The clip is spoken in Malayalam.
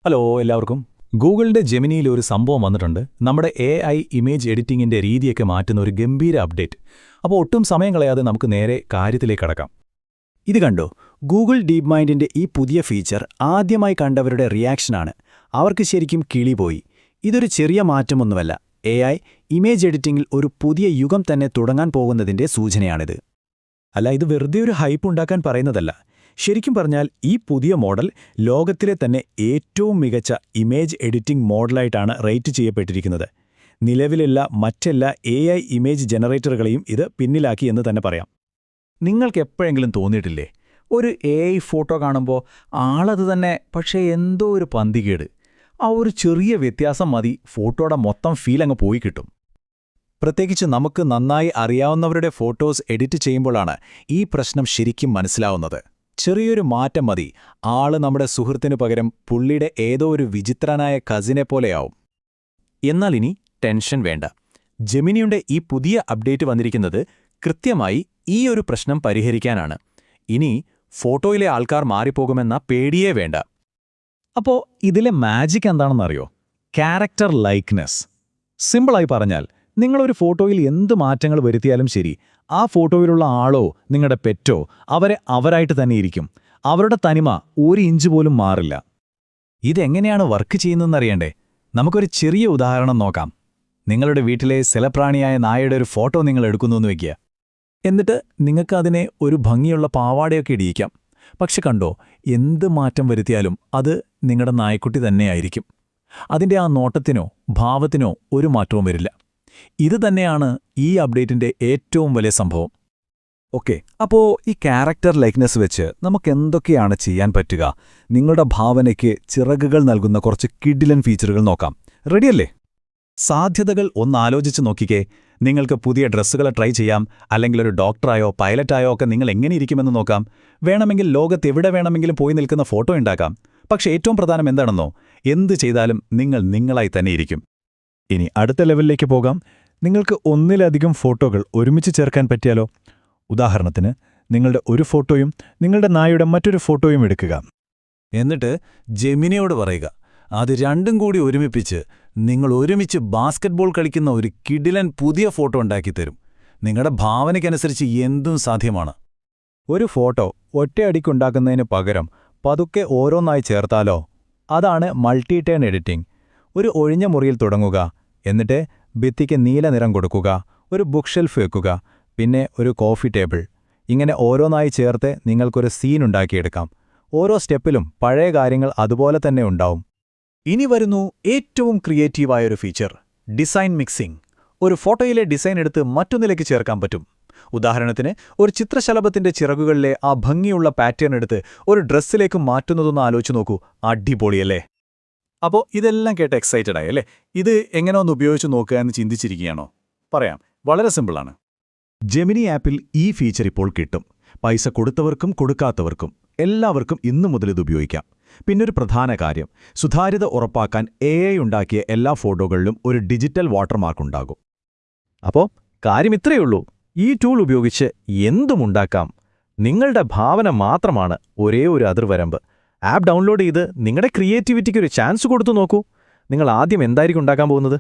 ഹലോ എല്ലാവർക്കും. ഗൂഗിളിന്റെ ജെമിനിയിൽ ഒരു സംഭവം വന്നിട്ടുണ്ട്. നമ്മുടെ AI ഇമേജ് എഡിറ്റിംഗിന്റെ രീതിയൊക്കെ മാറ്റുന്ന ഒരു ഗംഭീര അപ്ഡേറ്റ്. അപ്പോൾ ഒട്ടും സമയം കളയാതെ നമുക്ക് നേരെ കാര്യത്തിലേക്ക് കടക്കാം. ഇത് കണ്ടോ, ഗൂഗിൾ ഡീപ് മൈൻഡിന്റെ ഈ പുതിയ ഫീച്ചർ ആദ്യമായി കണ്ടവരുടെ റിയാക്ഷനാണ്. അവർക്ക് ശരിക്കും കിളിപോയി. ഇതൊരു ചെറിയ മാറ്റമൊന്നുമല്ല. AI ഇമേജ് എഡിറ്റിംഗിൽ ഒരു പുതിയ യുഗം തന്നെ തുടങ്ങാൻ പോകുന്നതിന്റെ സൂചനയാണിത്. അല്ല, ഇത് വെറുതെ ഒരു ഹൈപ്പ് ഉണ്ടാക്കാൻ പറയുന്നതല്ല. ശരിക്കും പറഞ്ഞാൽ ഈ പുതിയ മോഡൽ ലോകത്തിലെ തന്നെ ഏറ്റവും മികച്ച ഇമേജ് എഡിറ്റിംഗ് മോഡലായിട്ടാണ് റേറ്റ് ചെയ്യപ്പെട്ടിരിക്കുന്നത്. നിലവിലുള്ള മറ്റെല്ലാ AI ഇമേജ് ജനറേറ്ററുകളെയും ഇത് പിന്നിലാക്കി എന്ന് തന്നെ പറയാം. നിങ്ങൾക്ക് എപ്പോഴെങ്കിലും തോന്നിയിട്ടില്ലേ, ഒരു AI ഫോട്ടോ കാണുമ്പോൾ ആളത് തന്നെ, പക്ഷേ എന്തോ ഒരു പന്തികേട്, ആ ഒരു ചെറിയ വ്യത്യാസം മതി ഫോട്ടോയുടെ മൊത്തം ഫീൽ അങ്ങ് പോയി കിട്ടും. പ്രത്യേകിച്ച് നമുക്ക് നന്നായി അറിയാവുന്നവരുടെ ഫോട്ടോസ് എഡിറ്റ് ചെയ്യുമ്പോഴാണ് ഈ പ്രശ്നം ശരിക്കും മനസ്സിലാവുന്നത്. ചെറിയൊരു മാറ്റം മതി, ആള് നമ്മുടെ സുഹൃത്തിനു പകരം പുള്ളിയുടെ ഏതോ ഒരു വിചിത്രനായ കസിനെ പോലെയാവും. എന്നാൽ ഇനി ടെൻഷൻ വേണ്ട. ജെമിനിയുടെ ഈ പുതിയ അപ്ഡേറ്റ് വന്നിരിക്കുന്നത് കൃത്യമായി ഈ ഒരു പ്രശ്നം പരിഹരിക്കാനാണ്. ഇനി ഫോട്ടോയിലെ ആൾക്കാർ മാറിപ്പോകുമെന്ന പേടിയേ വേണ്ട. അപ്പോൾ ഇതിലെ മാജിക് എന്താണെന്നറിയോ? Character likeness. സിമ്പിളായി പറഞ്ഞാൽ, നിങ്ങളൊരു ഫോട്ടോയിൽ എന്ത് മാറ്റങ്ങൾ വരുത്തിയാലും ശരി, ആ ഫോട്ടോയിലുള്ള ആളോ നിങ്ങളുടെ പെറ്റോ അവരായിട്ട് തന്നെ ഇരിക്കും. അവരുടെ തനിമ ഒരു ഇഞ്ച് പോലും മാറില്ല. ഇതെങ്ങനെയാണ് വർക്ക് ചെയ്യുന്നതെന്നറിയണ്ടേ? നമുക്കൊരു ചെറിയ ഉദാഹരണം നോക്കാം. നിങ്ങളുടെ വീട്ടിലെ സെലപ്രാണിയായ നായയുടെ ഒരു ഫോട്ടോ നിങ്ങൾ എടുക്കുന്നുവെന്ന് വയ്ക്കുക. എന്നിട്ട് നിങ്ങൾക്ക് അതിനെ ഒരു ഭംഗിയുള്ള പാവാടയൊക്കെ ഇടിയിക്കാം. പക്ഷെ കണ്ടോ, എന്ത് മാറ്റം വരുത്തിയാലും അത് നിങ്ങളുടെ നായ്ക്കുട്ടി തന്നെയായിരിക്കും. അതിൻ്റെ ആ നോട്ടത്തിനോ ഭാവത്തിനോ ഒരു മാറ്റവും വരില്ല. ഇത് തന്നെയാണ് ഈ അപ്ഡേറ്റിന്റെ ഏറ്റവും വലിയ സംഭവം. ഓക്കെ, അപ്പോൾ ഈ ക്യാരക്ടർ ലൈക്ക്നെസ് വെച്ച് നമുക്കെന്തൊക്കെയാണ് ചെയ്യാൻ പറ്റുക? നിങ്ങളുടെ ഭാവനയ്ക്ക് ചിറകുകൾ നൽകുന്ന കുറച്ച് കിഡിലൻ ഫീച്ചറുകൾ നോക്കാം. റെഡിയല്ലേ? സാധ്യതകൾ ഒന്നാലോചിച്ച് നോക്കിക്കേ. നിങ്ങൾക്ക് പുതിയ ഡ്രസ്സുകൾ ട്രൈ ചെയ്യാം, അല്ലെങ്കിൽ ഒരു ഡോക്ടറായോ പൈലറ്റായോ ഒക്കെ നിങ്ങൾ എങ്ങനെയിരിക്കുമെന്ന് നോക്കാം. വേണമെങ്കിൽ ലോകത്ത് എവിടെ വേണമെങ്കിലും പോയി നിൽക്കുന്ന ഫോട്ടോ ഉണ്ടാക്കാം. പക്ഷേ ഏറ്റവും പ്രധാനം എന്താണെന്നോ? എന്ത് ചെയ്താലും നിങ്ങൾ നിങ്ങളായി തന്നെ ഇരിക്കും. ഇനി അടുത്ത ലെവലിലേക്ക് പോകാം. നിങ്ങൾക്ക് ഒന്നിലധികം ഫോട്ടോകൾ ഒരുമിച്ച് ചേർക്കാൻ പറ്റിയാലോ? ഉദാഹരണത്തിന്, നിങ്ങളുടെ ഒരു ഫോട്ടോയും നിങ്ങളുടെ നായയുടെ മറ്റൊരു ഫോട്ടോയും എടുക്കുക. എന്നിട്ട് ജെമിനിയോട് പറയുക, അത് രണ്ടും കൂടി ഒരുമിപ്പിച്ച് നിങ്ങൾ ഒരുമിച്ച് ബാസ്കറ്റ്ബോൾ കളിക്കുന്ന ഒരു കിടിലൻ പുതിയ ഫോട്ടോ ഉണ്ടാക്കിത്തരും. നിങ്ങളുടെ ഭാവനയ്ക്കനുസരിച്ച് എന്തും സാധ്യമാണ്. ഒരു ഫോട്ടോ ഒറ്റയടിക്കുണ്ടാക്കുന്നതിന് പകരം പതുക്കെ ഓരോന്നായി ചേർത്താലോ? അതാണ് മൾട്ടി ടേൺ എഡിറ്റിംഗ്. ഒരു ഒഴിഞ്ഞ മുറിയിൽ തുടങ്ങുക, എന്നിട്ട് ഭിത്തിക്ക് നീല നിറം കൊടുക്കുക, ഒരു ബുക്ക് ഷെൽഫ് വെക്കുക, പിന്നെ ഒരു കോഫി ടേബിൾ. ഇങ്ങനെ ഓരോന്നായി ചേർത്ത് നിങ്ങൾക്കൊരു സീൻ ഉണ്ടാക്കിയെടുക്കാം. ഓരോ സ്റ്റെപ്പിലും പഴയ കാര്യങ്ങൾ അതുപോലെ തന്നെ ഉണ്ടാവും. ഇനി വരുന്നു ഏറ്റവും ക്രിയേറ്റീവായൊരു ഫീച്ചർ, ഡിസൈൻ മിക്സിംഗ്. ഒരു ഫോട്ടോയിലെ ഡിസൈൻ എടുത്ത് മറ്റൊന്നിലേക്ക് ചേർക്കാൻ പറ്റും. ഉദാഹരണത്തിന്, ഒരു ചിത്രശലഭത്തിന്റെ ചിറകുകളിലെ ആ ഭംഗിയുള്ള പാറ്റേൺ എടുത്ത് ഒരു ഡ്രസ്സിലേക്ക് മാറ്റുന്നതൊന്ന് ആലോചിച്ച് നോക്കൂ. അടിപൊളിയല്ലേ? അപ്പോൾ ഇതെല്ലാം കേട്ട് എക്സൈറ്റഡ് ആയല്ലേ? ഇത് എങ്ങനെ ഒന്ന് ഉപയോഗിച്ച് നോക്കുക എന്ന് ചിന്തിച്ചിരിക്കുകയാണോ? പറയാം, വളരെ സിമ്പിളാണ്. ജെമിനി ആപ്പിൽ ഈ ഫീച്ചർ ഇപ്പോൾ കിട്ടും. പൈസ കൊടുത്തവർക്കും കൊടുക്കാത്തവർക്കും എല്ലാവർക്കും ഇന്നു മുതൽ ഇത് ഉപയോഗിക്കാം. പിന്നൊരു പ്രധാന കാര്യം, സുതാര്യത ഉറപ്പാക്കാൻ AI ഉണ്ടാക്കിയ എല്ലാ ഫോട്ടോകളിലും ഒരു ഡിജിറ്റൽ വാട്ടർമാർക്ക് ഉണ്ടാകും. അപ്പോൾ കാര്യം ഇത്രയുള്ളൂ. ഈ ടൂൾ ഉപയോഗിച്ച് എന്തുമുണ്ടാക്കാം. നിങ്ങളുടെ ഭാവന മാത്രമാണ് ഒരേ ഒരു അതിർവരമ്പ്. ആപ്പ് ഡൗൺലോഡ് ചെയ്ത് നിങ്ങളുടെ ക്രിയേറ്റിവിറ്റിക്ക് ഒരു ചാൻസ് കൊടുത്തു നോക്കൂ. നിങ്ങൾ ആദ്യം എന്തായിരിക്കും ഉണ്ടാക്കാൻ പോകുന്നത്?